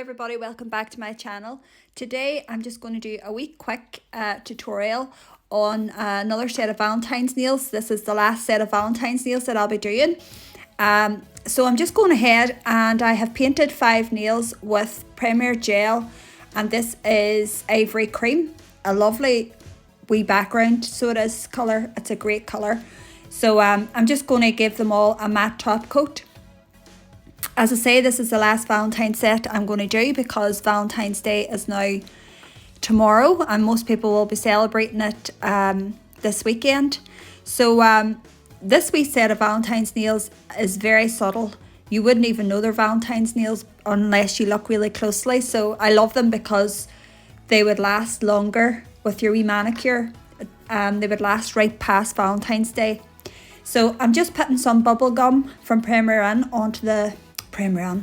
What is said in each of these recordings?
everybody, welcome back to my channel. Today I'm just going to do a wee quick tutorial on another set of Valentine's nails. This is the last set of Valentine's nails that I'll be doing. So I'm just going ahead and I have painted 5 nails with Premier Gel, and this is Ivory Cream, a lovely wee background, so it is colour. It's a great colour. So I'm just going to give them all a matte top coat. As I say, this is the last Valentine's set I'm going to do because Valentine's Day is now tomorrow and most people will be celebrating it this weekend. So this wee set of Valentine's nails is very subtle. You wouldn't even know they're Valentine's nails unless you look really closely. So I love them because they would last longer with your wee manicure. They would last right past Valentine's Day. So I'm just putting some bubble gum from Premier onto the Premier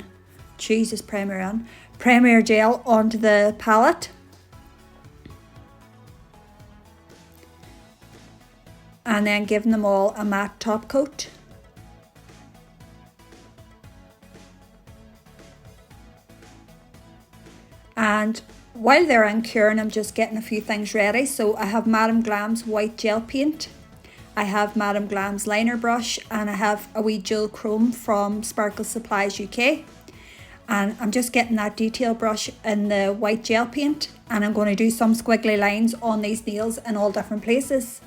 Gel onto the palette. And then giving them all a matte top coat. And while they're in curing, I'm just getting a few things ready. So I have Madame Glam's white gel paint. I have Madame Glam's liner brush, and I have a wee jewel chrome from Sparkle Supplies UK. And I'm just getting that detail brush in the white gel paint, and I'm going to do some squiggly lines on these nails in all different places.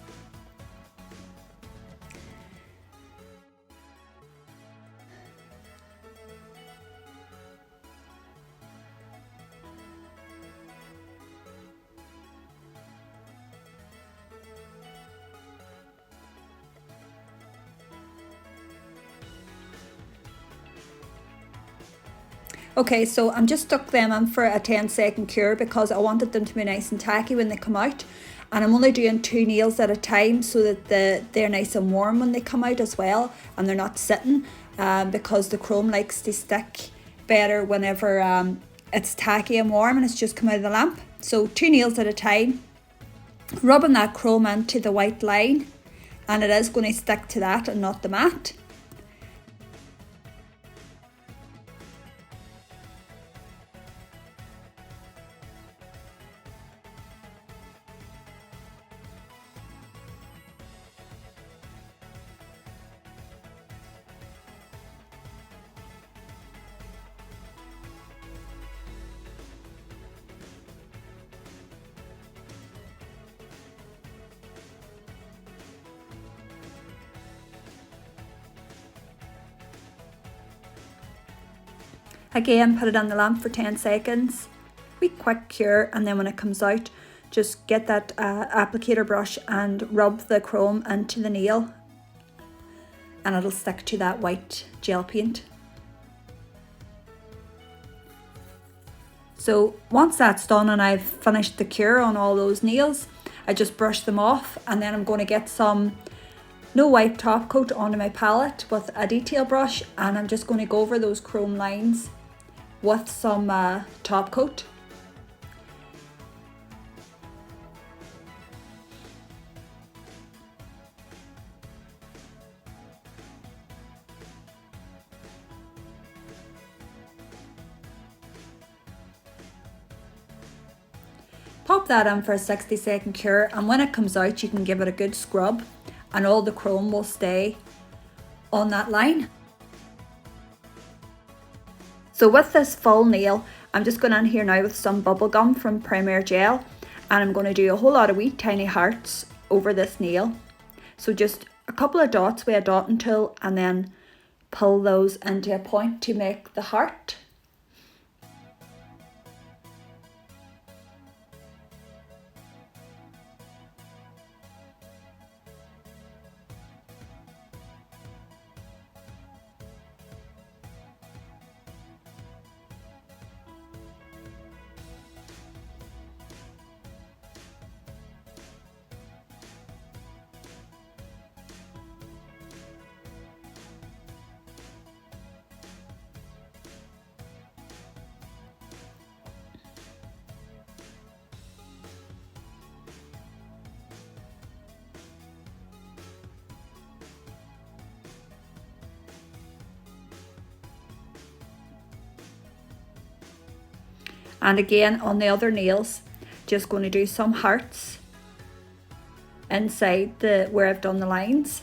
Okay, so I'm just stuck them in for a 10-second cure because I wanted them to be nice and tacky when they come out. And I'm only doing 2 nails at a time so that they're nice and warm when they come out as well. And they're not sitting because the chrome likes to stick better whenever it's tacky and warm and it's just come out of the lamp. So 2 nails at a time. Rubbing that chrome into the white line. And it is going to stick to that and not the matte. Again, put it on the lamp for 10 seconds. Wee quick cure, and then when it comes out, just get that applicator brush and rub the chrome into the nail, and it'll stick to that white gel paint. So once that's done and I've finished the cure on all those nails, I just brush them off, and then I'm going to get some no white top coat onto my palette with a detail brush, and I'm just going to go over those chrome lines with some top coat. Pop that in for a 60-second cure, and when it comes out you can give it a good scrub and all the chrome will stay on that line. So with this full nail, I'm just going in here now with some bubble gum from Premier Gel, and I'm going to do a whole lot of wee tiny hearts over this nail. So just a couple of dots with a dotting tool, and then pull those into a point to make the heart. And again on the other nails, just going to do some hearts inside the where I've done the lines.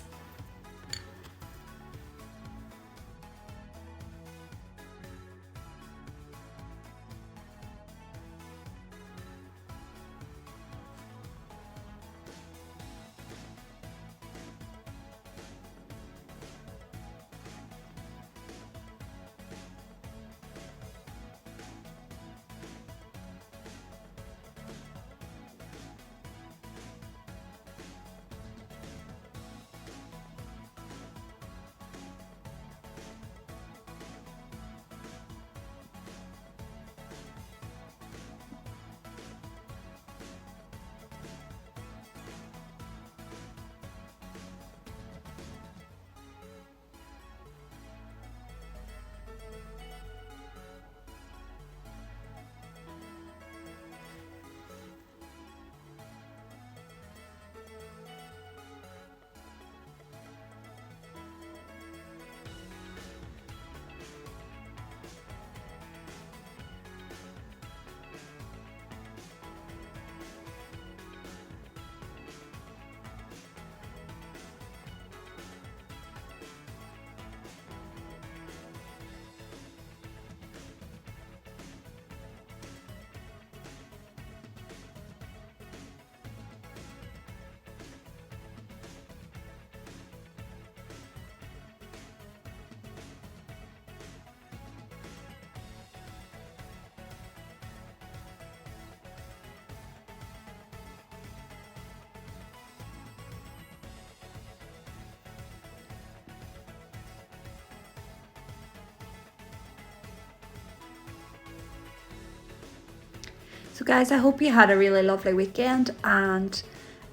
So guys, I hope you had a really lovely weekend, and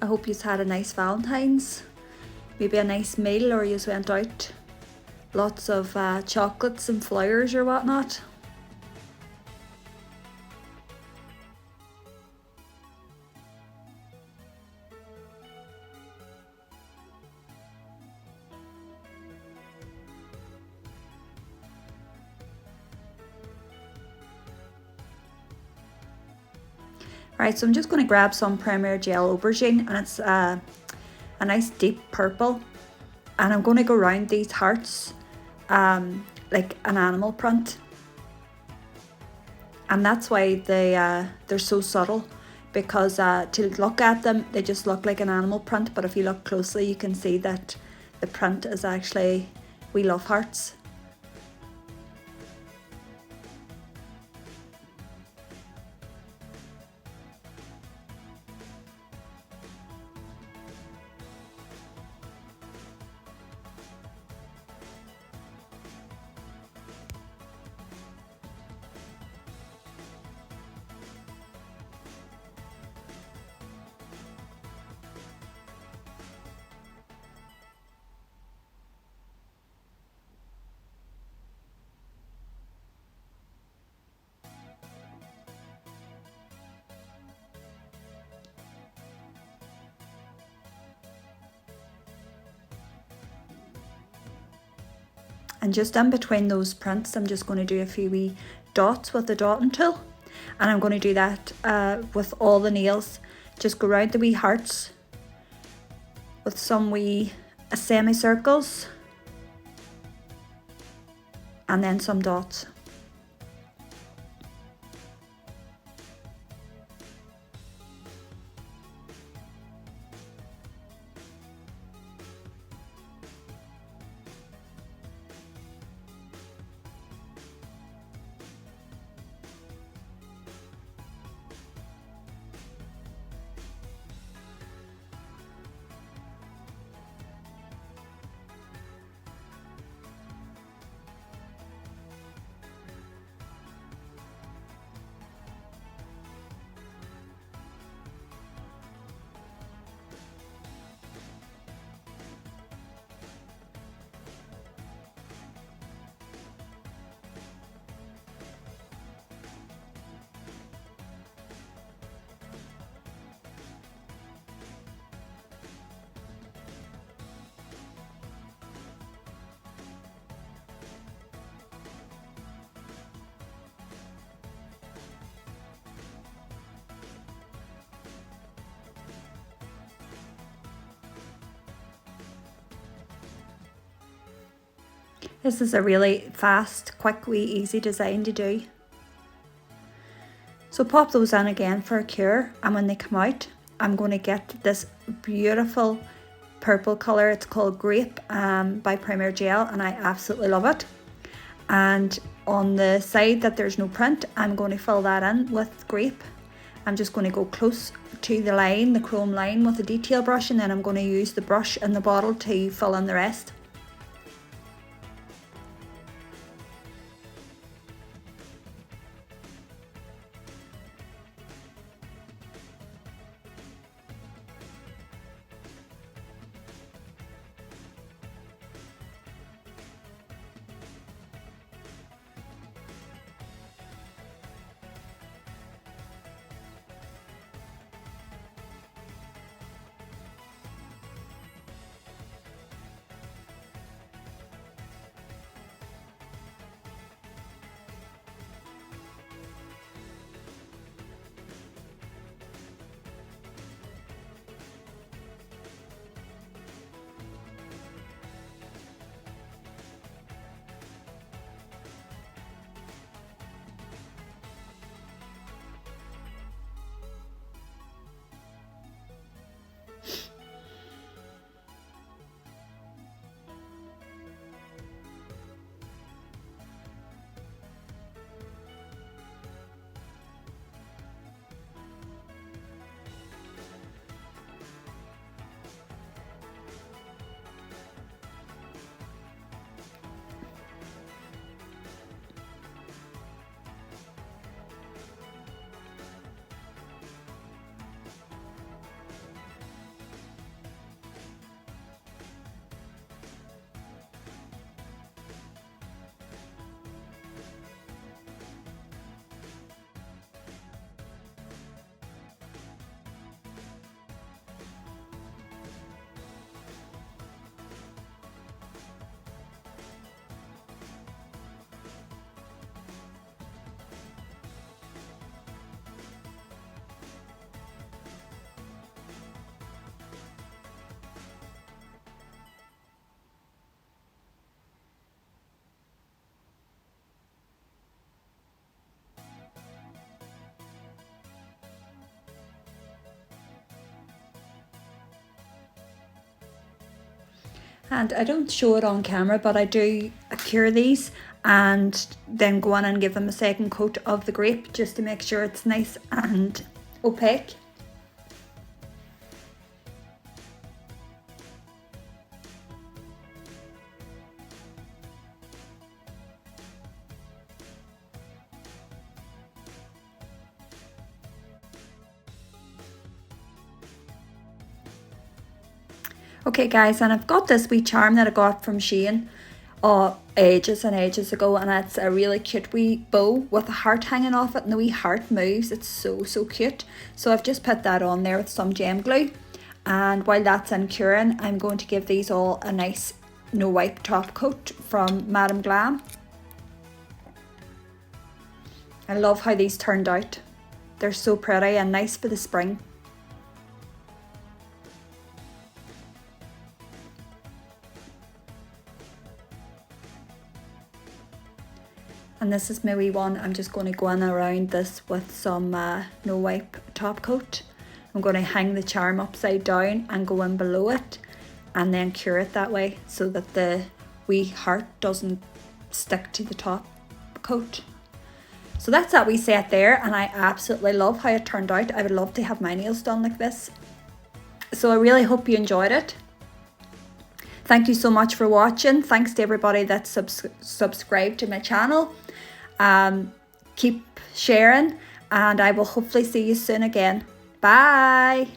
I hope you had a nice Valentine's, maybe a nice meal, or you went out, lots of chocolates and flowers or whatnot. Right, so I'm just going to grab some Premier Gel Aubergine, and it's a nice deep purple, and I'm going to go around these hearts like an animal print, and that's why they're so subtle, because to look at them they just look like an animal print, but if you look closely you can see that the print is actually wee love hearts. And just in between those prints, I'm just going to do a few wee dots with the dotting tool. And I'm going to do that with all the nails. Just go around the wee hearts with some wee semicircles. And then some dots. This is a really fast, quick, wee, easy design to do. So pop those in again for a cure, and when they come out, I'm going to get this beautiful purple colour. It's called Grape by Premier Gel, and I absolutely love it. And on the side that there's no print, I'm going to fill that in with Grape. I'm just going to go close to the line, the chrome line, with a detail brush, and then I'm going to use the brush in the bottle to fill in the rest. And I don't show it on camera, but I do cure these and then go on and give them a second coat of the Grape just to make sure it's nice and opaque. Okay guys, and I've got this wee charm that I got from Shein ages and ages ago, and it's a really cute wee bow with a heart hanging off it, and the wee heart moves. It's so cute. So I've just put that on there with some gem glue, and while that's in curing, I'm going to give these all a nice no wipe top coat from Madame Glam. I love how these turned out. They're so pretty and nice for the spring. And this is my wee one. I'm just going to go in around this with some no wipe top coat. I'm going to hang the charm upside down and go in below it and then cure it that way so that the wee heart doesn't stick to the top coat. So that's that wee set there, and I absolutely love how it turned out. I would love to have my nails done like this. So I really hope you enjoyed it. Thank you so much for watching. Thanks to everybody that's subscribed to my channel. Keep sharing, and I will hopefully see you soon again. Bye.